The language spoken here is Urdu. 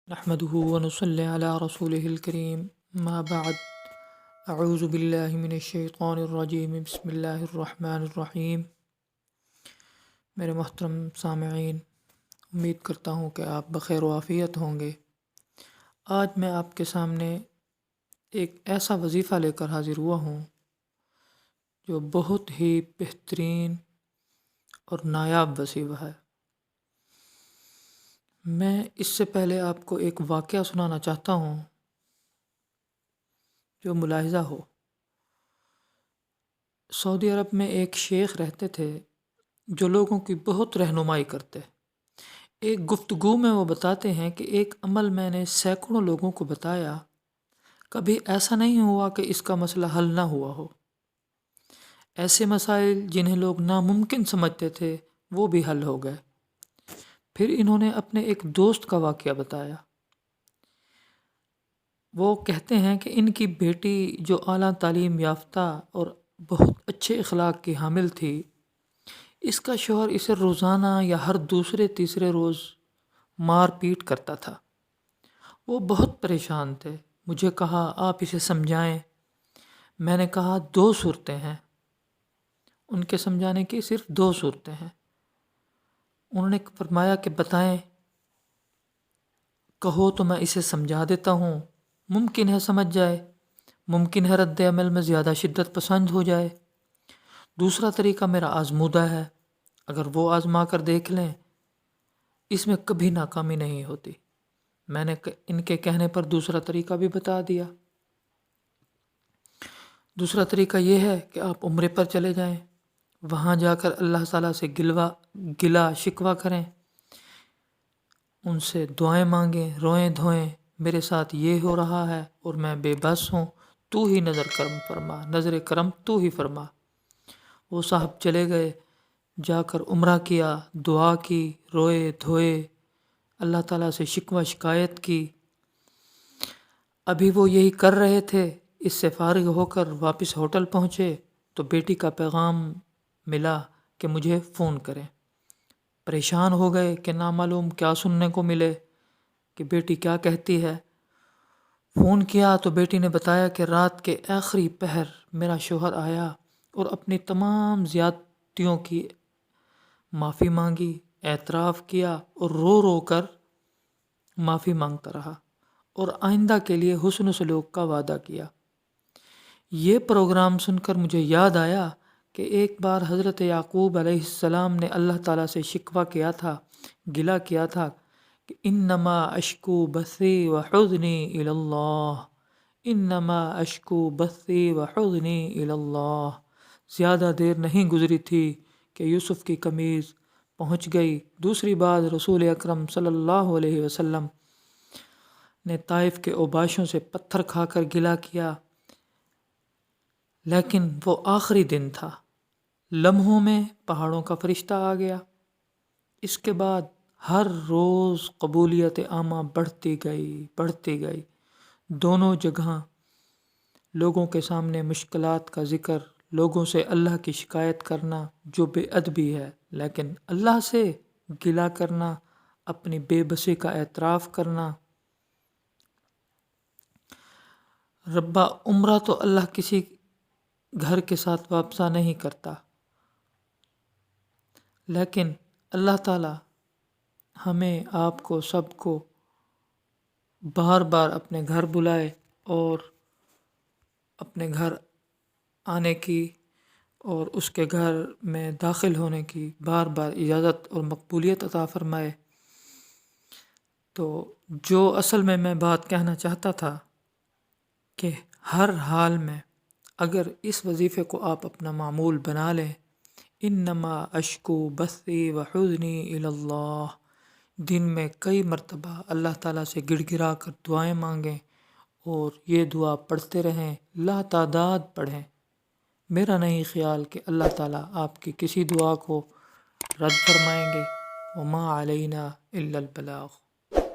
نحمده ونصلي على رسوله الكريم ما بعد اعوذ باللہ من الشیطان الرجیم بسم اللہ الرحمن الرحیم۔ میرے محترم سامعین، امید کرتا ہوں کہ آپ بخیر و عافیت ہوں گے۔ آج میں آپ کے سامنے ایک ایسا وظیفہ لے کر حاضر ہوا ہوں جو بہت ہی بہترین اور نایاب وظیفہ ہے۔ میں اس سے پہلے آپ کو ایک واقعہ سنانا چاہتا ہوں جو ملاحظہ ہو۔ سعودی عرب میں ایک شیخ رہتے تھے جو لوگوں کی بہت رہنمائی کرتے۔ ایک گفتگو میں وہ بتاتے ہیں کہ ایک عمل میں نے سینکڑوں لوگوں کو بتایا، کبھی ایسا نہیں ہوا کہ اس کا مسئلہ حل نہ ہوا ہو۔ ایسے مسائل جنہیں لوگ ناممکن سمجھتے تھے وہ بھی حل ہو گئے۔ پھر انہوں نے اپنے ایک دوست کا واقعہ بتایا۔ وہ کہتے ہیں کہ ان کی بیٹی جو اعلیٰ تعلیم یافتہ اور بہت اچھے اخلاق کی حامل تھی، اس کا شوہر اسے روزانہ یا ہر دوسرے تیسرے روز مار پیٹ کرتا تھا۔ وہ بہت پریشان تھے۔ مجھے کہا آپ اسے سمجھائیں۔ میں نے کہا 2 صورتیں ہیں۔ ان کے سمجھانے کی صرف 2 صورتیں ہیں۔ انہوں نے فرمایا کہ بتائیں۔ کہو تو میں اسے سمجھا دیتا ہوں، ممکن ہے سمجھ جائے، ممکن ہے رد عمل میں زیادہ شدت پسند ہو جائے۔ دوسرا طریقہ میرا آزمودہ ہے، اگر وہ آزما کر دیکھ لیں، اس میں کبھی ناکامی نہیں ہوتی۔ میں نے ان کے کہنے پر دوسرا طریقہ بھی بتا دیا۔ دوسرا طریقہ یہ ہے کہ آپ عمرے پر چلے جائیں، وہاں جا کر اللہ تعالیٰ سے گلا شکوہ کریں، ان سے دعائیں مانگیں، روئیں دھوئیں، میرے ساتھ یہ ہو رہا ہے اور میں بے بس ہوں، تو ہی نظر کرم تو ہی فرما۔ وہ صاحب چلے گئے، جا کر عمرہ کیا، دعا کی، روئے دھوئے، اللہ تعالیٰ سے شکوہ شکایت کی۔ ابھی وہ یہی کر رہے تھے، اس سے فارغ ہو کر واپس ہوٹل پہنچے تو بیٹی کا پیغام ملا کہ مجھے فون کریں۔ پریشان ہو گئے کہ نامعلوم کیا سننے کو ملے کہ بیٹی کیا کہتی ہے۔ فون کیا تو بیٹی نے بتایا کہ رات کے آخری پہر میرا شوہر آیا اور اپنی تمام زیادتیوں کی معافی مانگی، اعتراف کیا اور رو رو کر معافی مانگتا رہا اور آئندہ کے لیے حسن سلوک کا وعدہ کیا۔ یہ پروگرام سن کر مجھے یاد آیا کہ ایک بار حضرت یعقوب علیہ السلام نے اللہ تعالیٰ سے شکوہ کیا تھا، گلہ کیا تھا کہ انما اشکو بثی و حزنی الی اللہ، انما اشکو بثی و حزنی الی اللہ۔ زیادہ دیر نہیں گزری تھی کہ یوسف کی قمیض پہنچ گئی۔ دوسری بار رسول اکرم صلی اللہ علیہ وسلم نے طائف کے اوباشوں سے پتھر کھا کر گلہ کیا، لیکن وہ آخری دن تھا۔ لمحوں میں پہاڑوں کا فرشتہ آ گیا۔ اس کے بعد ہر روز قبولیت عامہ بڑھتی گئی۔ دونوں جگہ لوگوں کے سامنے مشکلات کا ذکر، لوگوں سے اللہ کی شکایت کرنا جو بے ادبی ہے، لیکن اللہ سے گلہ کرنا، اپنی بے بسی کا اعتراف کرنا۔ ربا عمرہ تو اللہ کسی گھر کے ساتھ وابستہ نہیں کرتا، لیکن اللہ تعالیٰ ہمیں، آپ کو، سب کو بار بار اپنے گھر بلائے اور اپنے گھر آنے کی اور اس کے گھر میں داخل ہونے کی بار بار اجازت اور مقبولیت عطا فرمائے۔ تو جو اصل میں بات کہنا چاہتا تھا کہ ہر حال میں اگر اس وظیفے کو آپ اپنا معمول بنا لیں، انما اشکو بثی و حزنی الی اللہ، دن میں کئی مرتبہ اللہ تعالیٰ سے گڑ گڑا کر دعائیں مانگیں اور یہ دعا پڑھتے رہیں، لا تعداد پڑھیں۔ میرا نہیں خیال کہ اللہ تعالیٰ آپ کی کسی دعا کو رد فرمائیں گے۔ وما علینا الا البلاغ۔